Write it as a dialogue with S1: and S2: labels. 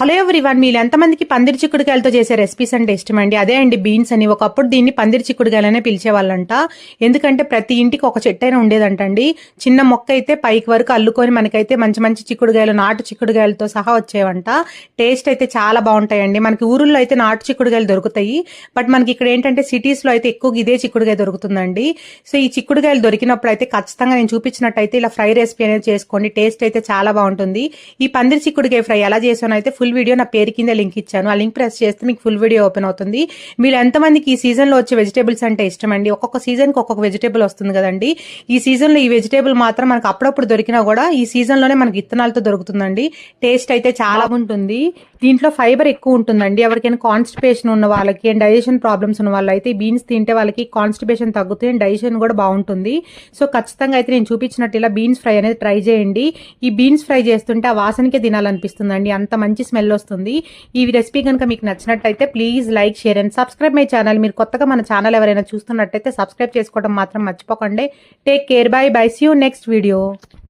S1: Hello everyone, మీరు ఎంతమందికి పందిరి చిక్కుడుకాయలతో చేసే రెసిపీస్ అంటే ఇష్టమండి? అదే అండి బీన్స్ అని. ఒకప్పుడు దీన్ని పందిరి చిక్కుడుకాయలనే పిలిచేవాళ్ళంట. ఎందుకంటే ప్రతి ఇంటికి ఒక చెట్టైనా ఉండేదంటండి. చిన్న మొక్క అయితే పైకి వరకు అల్లుకొని మనకైతే మంచి మంచి చిక్కుడుకాయలు, నాటు చిక్కుడుకాయలతో సహా వచ్చేవంట. టేస్ట్ అయితే చాలా బాగుంటాయండి. మనకి ఊరుల్లో అయితే నాటు చిక్కుడుకాయలు దొరుకుతాయి, బట్ మనకి ఇక్కడ ఏంటంటే సిటీస్లో అయితే ఎక్కువగా ఇదే చిక్కుడుకాయ దొరుకుతుందండి. సో ఈ చిక్కుడుకాయలు దొరికినప్పుడు అయితే ఖచ్చితంగా నేను చూపించినట్టయితే ఇలా ఫ్రై రెసిపీ అనేది చేసుకోండి. టేస్ట్ అయితే చాలా బాగుంటుంది. ఈ పందిరి చిక్కుడుకాయ ఫ్రై ఎలా చేసానో అయితే ఫుల్ వీడియో నా పేరు కింద లింక్ ఇచ్చాను. ఆ లింక్ ప్రెస్ చేస్తే మీకు ఫుల్ వీడియో ఓపెన్ అవుతుంది. మీరు ఎంతమందికి ఈ సీజన్ లో వచ్చే వెజిటేబుల్స్ అంటే ఇష్టం అండి? ఒక్కొక్క సీజన్ కి ఒక్కొక్క వెజిటేబుల్ వస్తుంది కదండి. ఈ సీజన్ లో ఈ వెజిటేబుల్ మాత్రం మనకు అప్పుడప్పుడు దొరికినా కూడా ఈ సీజన్ లోనే మనకి విత్తనాలతో దొరుకుతుందండి. టేస్ట్ అయితే చాలా ఉంటుంది. దీంట్లో ఫైబర్ ఎక్కువ ఉంటుందండి. ఎవరికైనా కాన్స్టిపేషన్ ఉన్న వాళ్ళకి అండ్ డైజెషన్ ప్రాబ్లమ్స్ ఉన్న వాళ్ళు అయితే బీన్స్ తింటే వాళ్ళకి కాన్స్టిపేషన్ తగ్గుతుంది అండ్ డైజెషన్ కూడా బాగుంటుంది. సో ఖచ్చితంగా అయితే నేను చూపించినట్టు ఇలా బీన్స్ ఫ్రై అనేది ట్రై చేయండి. ఈ బీన్స్ ఫ్రై చేస్తుంటే ఆ వాసనకే తినాలనిపిస్తుందండి, అంత మంచి స్మెల్ వస్తుంది. ఈ రెసిపీ కనుక మీకు నచ్చినట్టయితే please like, share and subscribe my channel. మీరు కొత్తగా మన ఛానల్ ఎవరైనా చూస్తున్నట్టయితే సబ్స్క్రైబ్ చేసుకోవడం మాత్రం మర్చిపోకండి. Take care, bye bye, see you next video.